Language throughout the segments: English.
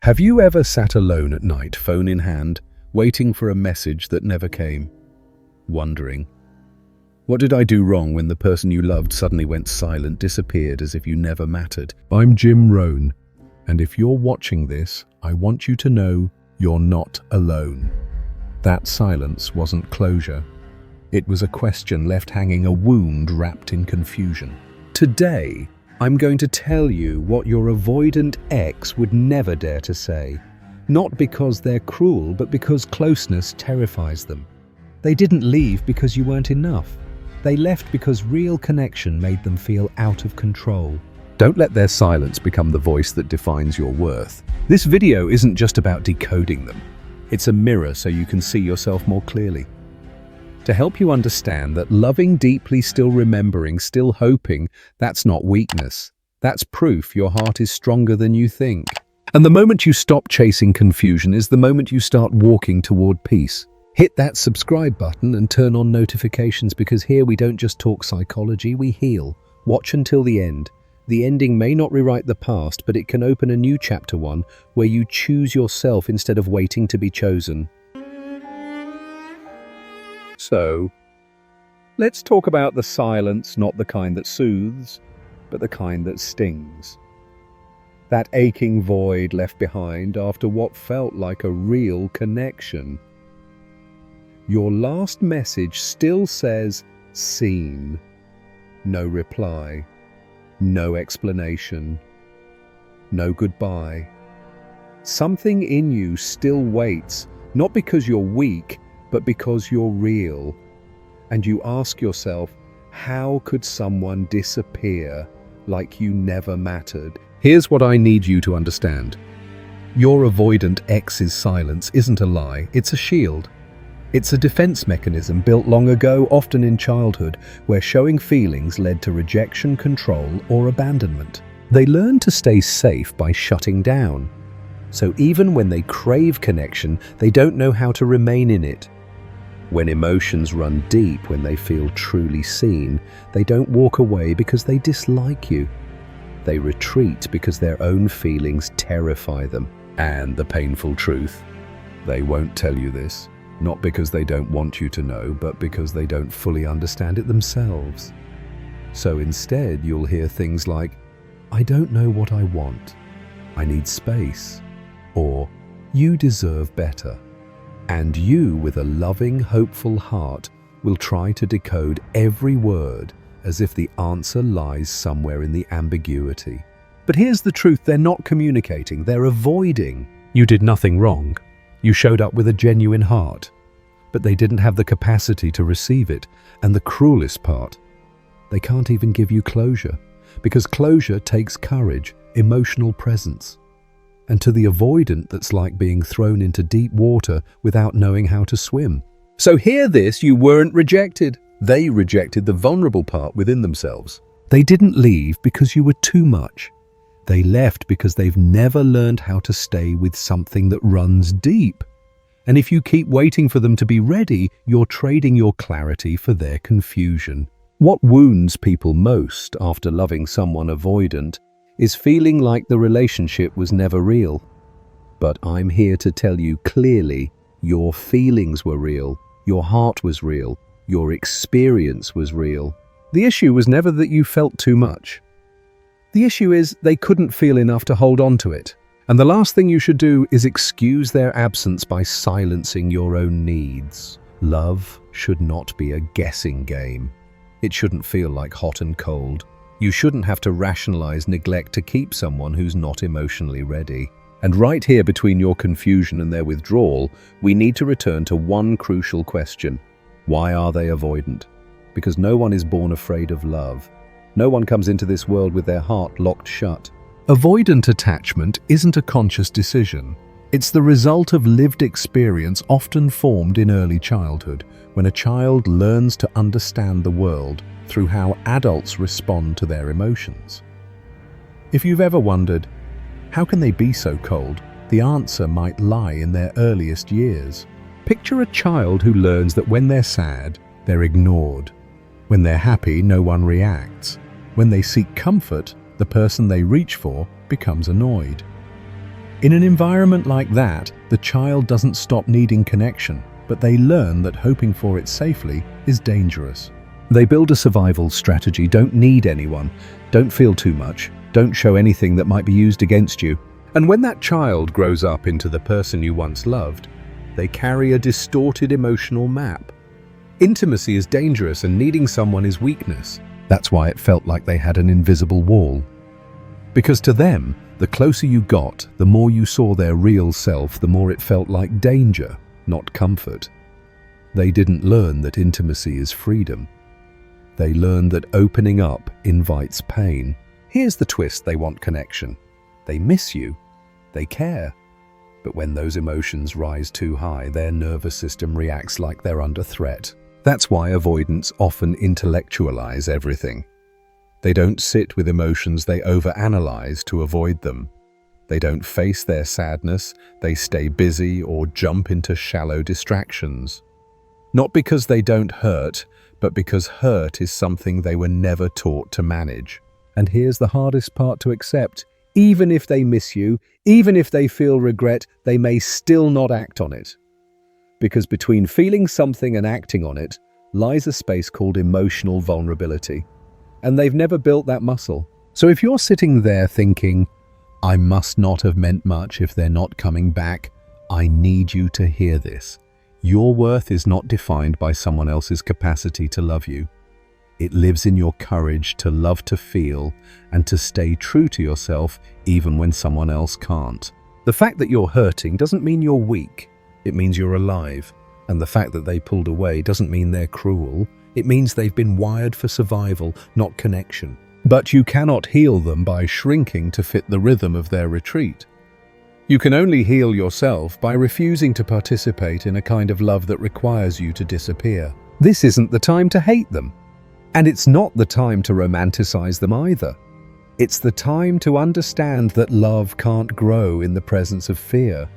Have you ever sat alone at night, phone in hand, waiting for a message that never came? Wondering, what did I do wrong when the person you loved suddenly went silent, disappeared as if you never mattered? I'm Jim Rohn, and if you're watching this, I want you to know you're not alone. That silence wasn't closure. It was a question left hanging, a wound wrapped in confusion. Today, I'm going to tell you what your avoidant ex would never dare to say. Not because they're cruel, but because closeness terrifies them. They didn't leave because you weren't enough. They left because real connection made them feel out of control. Don't let their silence become the voice that defines your worth. This video isn't just about decoding them. It's a mirror so you can see yourself more clearly. To help you understand that loving deeply, still remembering, still hoping, that's not weakness. That's proof your heart is stronger than you think. And the moment you stop chasing confusion is the moment you start walking toward peace. Hit that subscribe button and turn on notifications, because here we don't just talk psychology, we heal. Watch until the end. The ending may not rewrite the past, but it can open a new chapter, one where you choose yourself instead of waiting to be chosen. So, let's talk about the silence, not the kind that soothes, but the kind that stings. That aching void left behind after what felt like a real connection. Your last message still says, seen. No reply, no explanation, no goodbye. Something in you still waits, not because you're weak, but because you're real. And you ask yourself, how could someone disappear like you never mattered? Here's what I need you to understand. Your avoidant ex's silence isn't a lie, it's a shield. It's a defense mechanism built long ago, often in childhood, where showing feelings led to rejection, control, or abandonment. They learn to stay safe by shutting down. So even when they crave connection, they don't know how to remain in it. When emotions run deep, when they feel truly seen, they don't walk away because they dislike you. They retreat because their own feelings terrify them. And the painful truth, they won't tell you this, not because they don't want you to know, but because they don't fully understand it themselves. So instead, you'll hear things like, I don't know what I want, I need space, or you deserve better. And you, with a loving, hopeful heart, will try to decode every word as if the answer lies somewhere in the ambiguity. But here's the truth, they're not communicating, they're avoiding. You did nothing wrong. You showed up with a genuine heart. But they didn't have the capacity to receive it. And the cruelest part, they can't even give you closure. Because closure takes courage, emotional presence. And to the avoidant, that's like being thrown into deep water without knowing how to swim. So hear this, you weren't rejected. They rejected the vulnerable part within themselves. They didn't leave because you were too much. They left because they've never learned how to stay with something that runs deep. And if you keep waiting for them to be ready, you're trading your clarity for their confusion. What wounds people most after loving someone avoidant is feeling like the relationship was never real. But I'm here to tell you clearly, your feelings were real, your heart was real, your experience was real. The issue was never that you felt too much. The issue is they couldn't feel enough to hold on to it. And the last thing you should do is excuse their absence by silencing your own needs. Love should not be a guessing game. It shouldn't feel like hot and cold. You shouldn't have to rationalize neglect to keep someone who's not emotionally ready. And right here, between your confusion and their withdrawal, we need to return to one crucial question. Why are they avoidant? Because no one is born afraid of love. No one comes into this world with their heart locked shut. Avoidant attachment isn't a conscious decision. It's the result of lived experience, often formed in early childhood, when a child learns to understand the world through how adults respond to their emotions. If you've ever wondered, how can they be so cold? The answer might lie in their earliest years. Picture a child who learns that when they're sad, they're ignored. When they're happy, no one reacts. When they seek comfort, the person they reach for becomes annoyed. In an environment like that, the child doesn't stop needing connection, but they learn that hoping for it safely is dangerous. They build a survival strategy: don't need anyone, don't feel too much, don't show anything that might be used against you. And when that child grows up into the person you once loved, they carry a distorted emotional map. Intimacy is dangerous and needing someone is weakness. That's why it felt like they had an invisible wall. Because to them, the closer you got, the more you saw their real self, the more it felt like danger, not comfort. They didn't learn that intimacy is freedom. They learned that opening up invites pain. Here's the twist: they want connection. They miss you. They care. But when those emotions rise too high, their nervous system reacts like they're under threat. That's why avoidants often intellectualize everything. They don't sit with emotions, they overanalyze to avoid them. They don't face their sadness, they stay busy or jump into shallow distractions. Not because they don't hurt, but because hurt is something they were never taught to manage. And here's the hardest part to accept: even if they miss you, even if they feel regret, they may still not act on it. Because between feeling something and acting on it lies a space called emotional vulnerability. And they've never built that muscle. So if you're sitting there thinking, I must not have meant much if they're not coming back, I need you to hear this. Your worth is not defined by someone else's capacity to love you. It lives in your courage to love, to feel, and to stay true to yourself even when someone else can't. The fact that you're hurting doesn't mean you're weak. It means you're alive. And the fact that they pulled away doesn't mean they're cruel. It means they've been wired for survival, not connection. But you cannot heal them by shrinking to fit the rhythm of their retreat. You can only heal yourself by refusing to participate in a kind of love that requires you to disappear. This isn't the time to hate them. And it's not the time to romanticize them either. It's the time to understand that love can't grow in the presence of fear.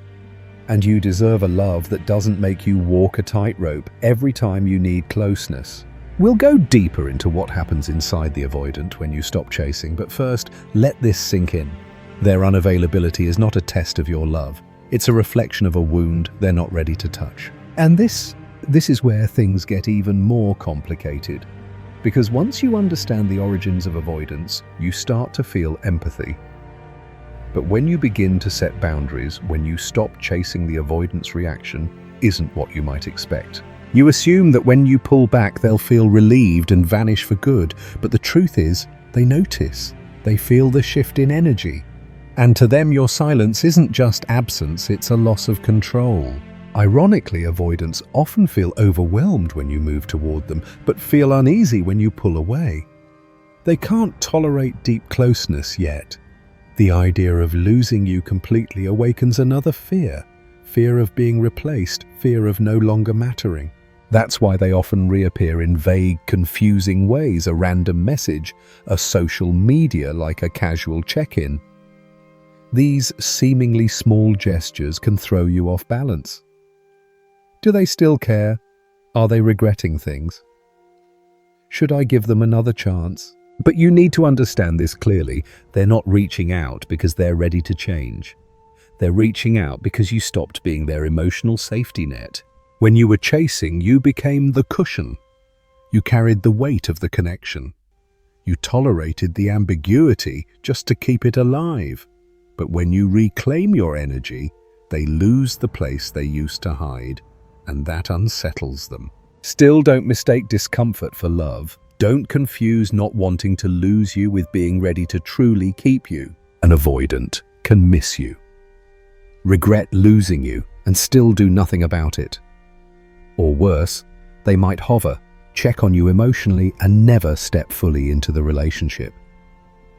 And you deserve a love that doesn't make you walk a tightrope every time you need closeness. We'll go deeper into what happens inside the avoidant when you stop chasing, but first, let this sink in. Their unavailability is not a test of your love. It's a reflection of a wound they're not ready to touch. And this is where things get even more complicated. Because once you understand the origins of avoidance, you start to feel empathy. But when you begin to set boundaries, when you stop chasing, the avoidance reaction isn't what you might expect. You assume that when you pull back, they'll feel relieved and vanish for good. But the truth is, they notice. They feel the shift in energy. And to them, your silence isn't just absence, it's a loss of control. Ironically, avoidants often feel overwhelmed when you move toward them, but feel uneasy when you pull away. They can't tolerate deep closeness yet. The idea of losing you completely awakens another fear. Fear of being replaced, fear of no longer mattering. That's why they often reappear in vague, confusing ways: a random message, a social media like a casual check-in. These seemingly small gestures can throw you off balance. Do they still care? Are they regretting things? Should I give them another chance? But you need to understand this clearly. They're not reaching out because they're ready to change. They're reaching out because you stopped being their emotional safety net. When you were chasing, you became the cushion. You carried the weight of the connection. You tolerated the ambiguity just to keep it alive. But when you reclaim your energy, they lose the place they used to hide, and that unsettles them. Still, don't mistake discomfort for love. Don't confuse not wanting to lose you with being ready to truly keep you. An avoidant can miss you, regret losing you, and still do nothing about it. Or worse, they might hover, check on you emotionally, and never step fully into the relationship.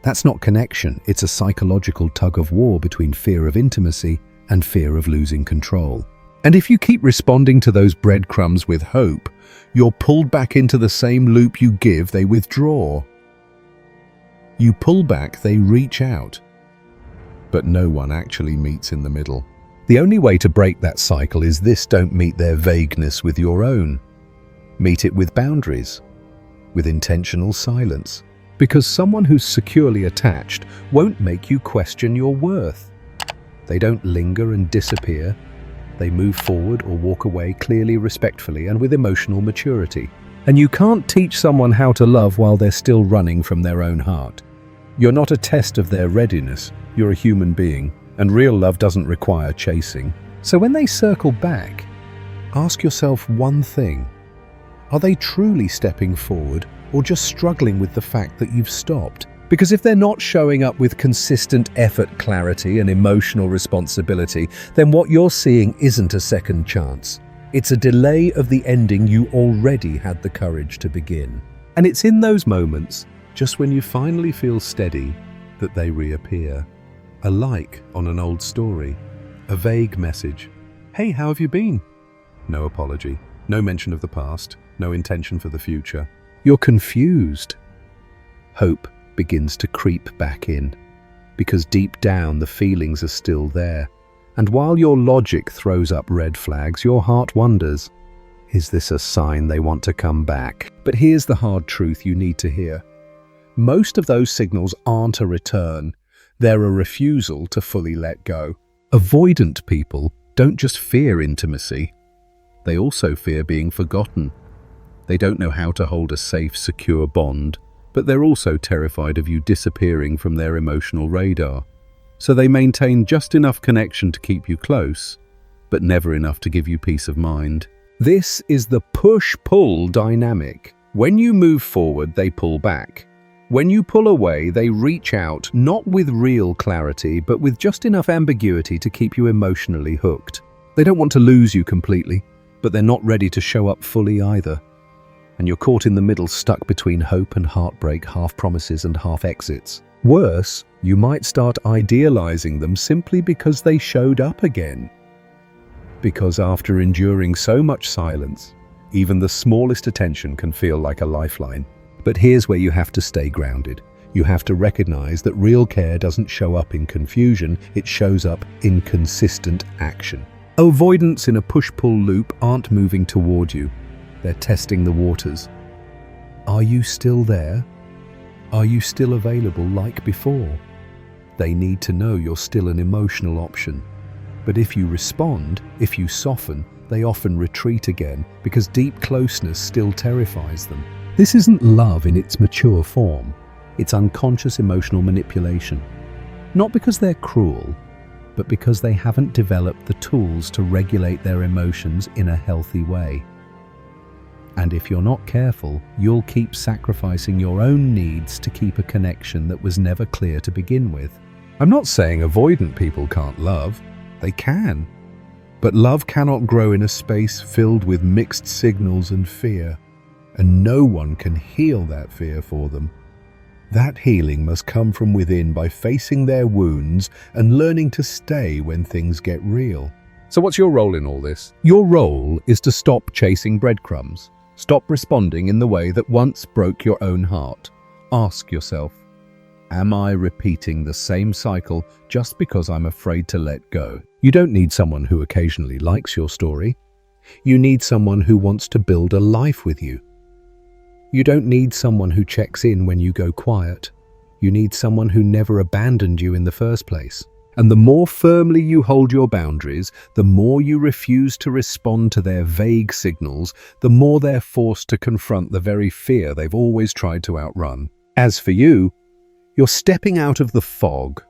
That's not connection, it's a psychological tug-of-war between fear of intimacy and fear of losing control. And if you keep responding to those breadcrumbs with hope, you're pulled back into the same loop. You give, they withdraw. You pull back, they reach out. But no one actually meets in the middle. The only way to break that cycle is this: don't meet their vagueness with your own. Meet it with boundaries, with intentional silence. Because someone who's securely attached won't make you question your worth. They don't linger and disappear. They move forward or walk away clearly, respectfully, and with emotional maturity. And you can't teach someone how to love while they're still running from their own heart. You're not a test of their readiness. You're a human being, and real love doesn't require chasing. So when they circle back, ask yourself one thing. Are they truly stepping forward or just struggling with the fact that you've stopped? Because if they're not showing up with consistent effort, clarity, and emotional responsibility, then what you're seeing isn't a second chance. It's a delay of the ending you already had the courage to begin. And it's in those moments, just when you finally feel steady, that they reappear. A like on an old story, a vague message. Hey, how have you been? No apology, no mention of the past, no intention for the future. You're confused. Hope begins to creep back in, because deep down the feelings are still there. And while your logic throws up red flags, your heart wonders, is this a sign they want to come back? But here's the hard truth you need to hear. Most of those signals aren't a return. They're a refusal to fully let go. Avoidant people don't just fear intimacy. They also fear being forgotten. They don't know how to hold a safe, secure bond, but they're also terrified of you disappearing from their emotional radar. So they maintain just enough connection to keep you close, but never enough to give you peace of mind. This is the push-pull dynamic. When you move forward, they pull back. When you pull away, they reach out, not with real clarity, but with just enough ambiguity to keep you emotionally hooked. They don't want to lose you completely, but they're not ready to show up fully either. And you're caught in the middle, stuck between hope and heartbreak, half promises and half exits. Worse, you might start idealizing them simply because they showed up again. Because after enduring so much silence, even the smallest attention can feel like a lifeline. But here's where you have to stay grounded. You have to recognize that real care doesn't show up in confusion, it shows up in consistent action. Avoidants in a push-pull loop aren't moving toward you. They're testing the waters. Are you still there? Are you still available like before? They need to know you're still an emotional option. But if you respond, if you soften, they often retreat again because deep closeness still terrifies them. This isn't love in its mature form. It's unconscious emotional manipulation. Not because they're cruel, but because they haven't developed the tools to regulate their emotions in a healthy way. And if you're not careful, you'll keep sacrificing your own needs to keep a connection that was never clear to begin with. I'm not saying avoidant people can't love. They can. But love cannot grow in a space filled with mixed signals and fear. And no one can heal that fear for them. That healing must come from within by facing their wounds and learning to stay when things get real. So what's your role in all this? Your role is to stop chasing breadcrumbs. Stop responding in the way that once broke your own heart. Ask yourself, am I repeating the same cycle just because I'm afraid to let go? You don't need someone who occasionally likes your story. You need someone who wants to build a life with you. You don't need someone who checks in when you go quiet. You need someone who never abandoned you in the first place. And the more firmly you hold your boundaries, the more you refuse to respond to their vague signals, the more they're forced to confront the very fear they've always tried to outrun. As for you, you're stepping out of the fog.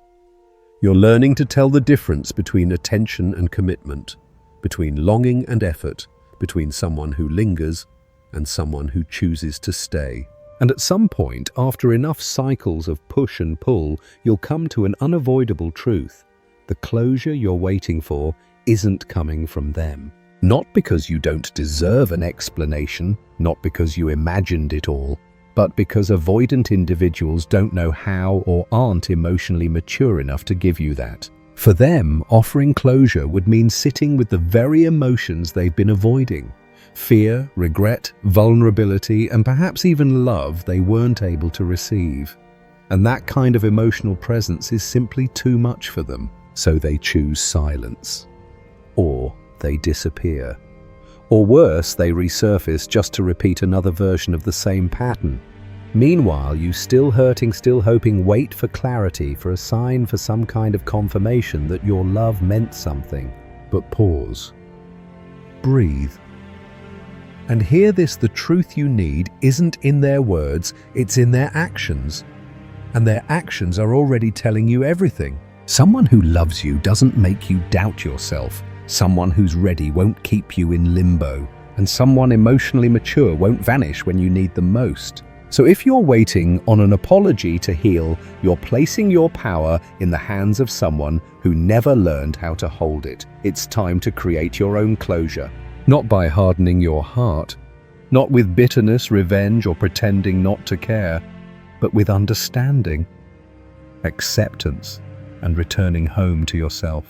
You're learning to tell the difference between attention and commitment, between longing and effort, between someone who lingers and someone who chooses to stay. And at some point, after enough cycles of push and pull, you'll come to an unavoidable truth. The closure you're waiting for isn't coming from them. Not because you don't deserve an explanation, not because you imagined it all, but because avoidant individuals don't know how or aren't emotionally mature enough to give you that. For them, offering closure would mean sitting with the very emotions they've been avoiding. Fear, regret, vulnerability, and perhaps even love they weren't able to receive. And that kind of emotional presence is simply too much for them, so they choose silence. Or they disappear. Or worse, they resurface just to repeat another version of the same pattern. Meanwhile, you still hurting, still hoping, wait for clarity, for a sign, for some kind of confirmation that your love meant something. But pause. Breathe. And hear this: the truth you need isn't in their words, it's in their actions. And their actions are already telling you everything. Someone who loves you doesn't make you doubt yourself. Someone who's ready won't keep you in limbo. And someone emotionally mature won't vanish when you need them most. So if you're waiting on an apology to heal, you're placing your power in the hands of someone who never learned how to hold it. It's time to create your own closure. Not by hardening your heart, not with bitterness, revenge, or pretending not to care, but with understanding, acceptance, and returning home to yourself.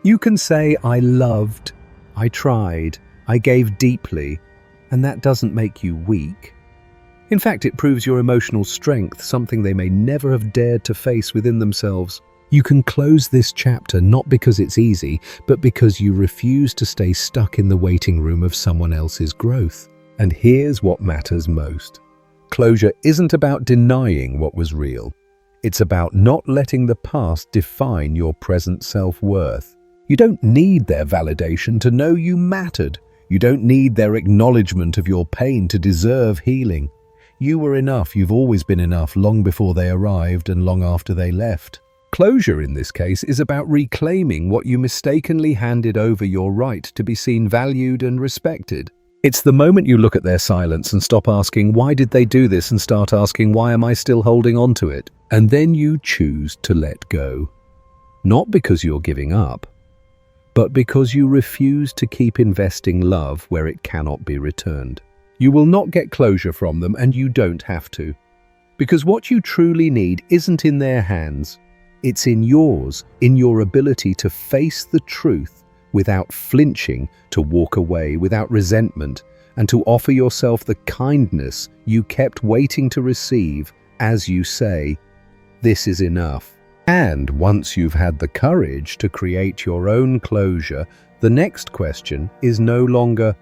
You can say, I loved, I tried, I gave deeply, and that doesn't make you weak. In fact, it proves your emotional strength, something they may never have dared to face within themselves. You can close this chapter not because it's easy, but because you refuse to stay stuck in the waiting room of someone else's growth. And here's what matters most. Closure isn't about denying what was real. It's about not letting the past define your present self-worth. You don't need their validation to know you mattered. You don't need their acknowledgement of your pain to deserve healing. You were enough, you've always been enough, long before they arrived and long after they left. Closure in this case is about reclaiming what you mistakenly handed over: your right to be seen, valued, and respected. It's the moment you look at their silence and stop asking, why did they do this, and start asking, why am I still holding on to it? And then you choose to let go. Not because you're giving up, but because you refuse to keep investing love where it cannot be returned. You will not get closure from them, and you don't have to. Because what you truly need isn't in their hands. It's in yours, in your ability to face the truth without flinching, to walk away without resentment, and to offer yourself the kindness you kept waiting to receive as you say, this is enough. And once you've had the courage to create your own closure, the next question is no longer,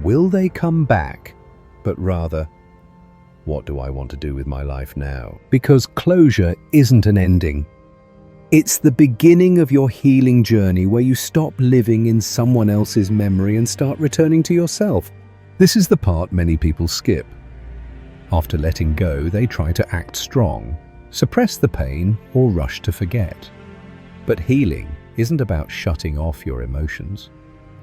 will they come back? But rather, what do I want to do with my life now? Because closure isn't an ending. It's the beginning of your healing journey, where you stop living in someone else's memory and start returning to yourself. This is the part many people skip. After letting go, they try to act strong, suppress the pain, or rush to forget. But healing isn't about shutting off your emotions.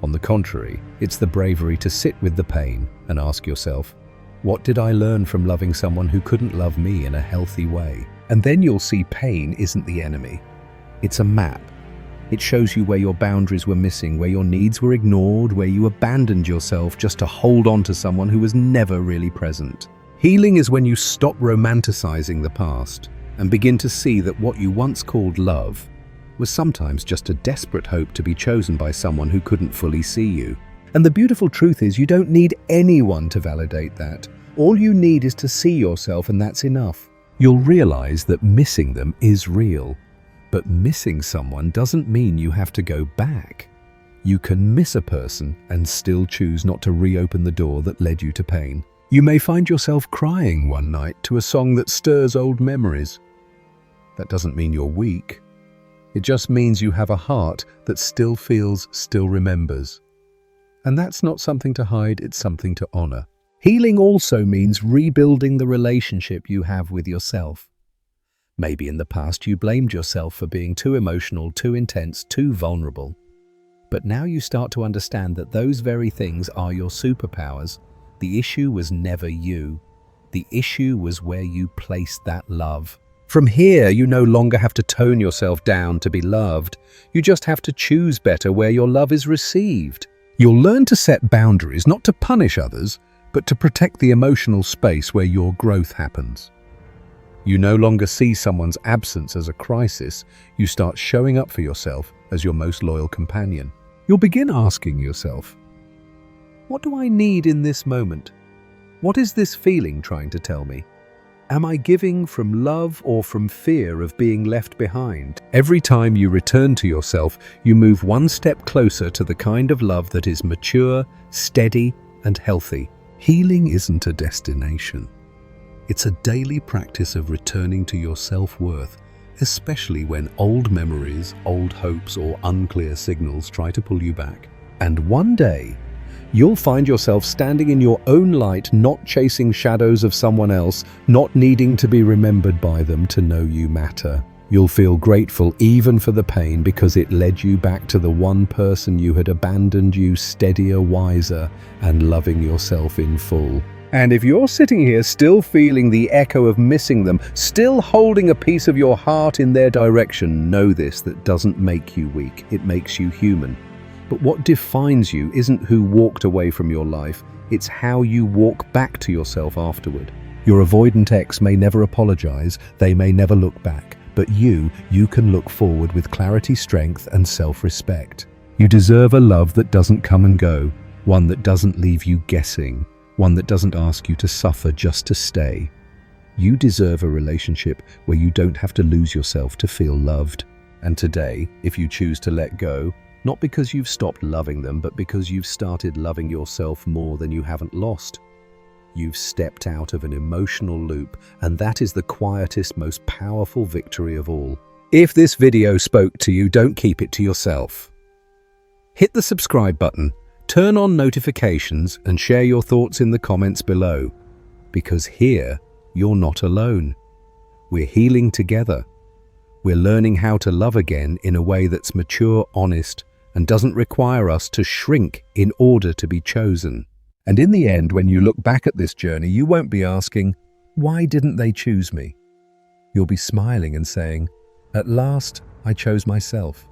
On the contrary, it's the bravery to sit with the pain and ask yourself, what did I learn from loving someone who couldn't love me in a healthy way? And then you'll see pain isn't the enemy. It's a map. It shows you where your boundaries were missing, where your needs were ignored, where you abandoned yourself just to hold on to someone who was never really present. Healing is when you stop romanticizing the past and begin to see that what you once called love was sometimes just a desperate hope to be chosen by someone who couldn't fully see you. And the beautiful truth is, you don't need anyone to validate that. All you need is to see yourself, and that's enough. You'll realize that missing them is real. But missing someone doesn't mean you have to go back. You can miss a person and still choose not to reopen the door that led you to pain. You may find yourself crying one night to a song that stirs old memories. That doesn't mean you're weak. It just means you have a heart that still feels, still remembers. And that's not something to hide, it's something to honor. Healing also means rebuilding the relationship you have with yourself. Maybe in the past you blamed yourself for being too emotional, too intense, too vulnerable. But now you start to understand that those very things are your superpowers. The issue was never you. The issue was where you placed that love. From here, you no longer have to tone yourself down to be loved. You just have to choose better where your love is received. You'll learn to set boundaries, not to punish others, but to protect the emotional space where your growth happens. You no longer see someone's absence as a crisis. You start showing up for yourself as your most loyal companion. You'll begin asking yourself, what do I need in this moment? What is this feeling trying to tell me? Am I giving from love or from fear of being left behind? Every time you return to yourself, you move one step closer to the kind of love that is mature, steady, and healthy. Healing isn't a destination. It's a daily practice of returning to your self-worth, especially when old memories, old hopes, or unclear signals try to pull you back. And one day, you'll find yourself standing in your own light, not chasing shadows of someone else, not needing to be remembered by them to know you matter. You'll feel grateful even for the pain because it led you back to the one person you had abandoned, you steadier, wiser, and loving yourself in full. And if you're sitting here still feeling the echo of missing them, still holding a piece of your heart in their direction, know this: that doesn't make you weak, it makes you human. But what defines you isn't who walked away from your life, it's how you walk back to yourself afterward. Your avoidant ex may never apologize, they may never look back, but you can look forward with clarity, strength, and self-respect. You deserve a love that doesn't come and go, one that doesn't leave you guessing, one that doesn't ask you to suffer just to stay. You deserve a relationship where you don't have to lose yourself to feel loved. And today, if you choose to let go, not because you've stopped loving them, but because you've started loving yourself more than you haven't lost. You've stepped out of an emotional loop, and that is the quietest, most powerful victory of all. If this video spoke to you, don't keep it to yourself. Hit the subscribe button, turn on notifications, and share your thoughts in the comments below. Because here, you're not alone. We're healing together. We're learning how to love again in a way that's mature, honest, and doesn't require us to shrink in order to be chosen. And in the end, when you look back at this journey, you won't be asking, why didn't they choose me? You'll be smiling and saying, at last, I chose myself.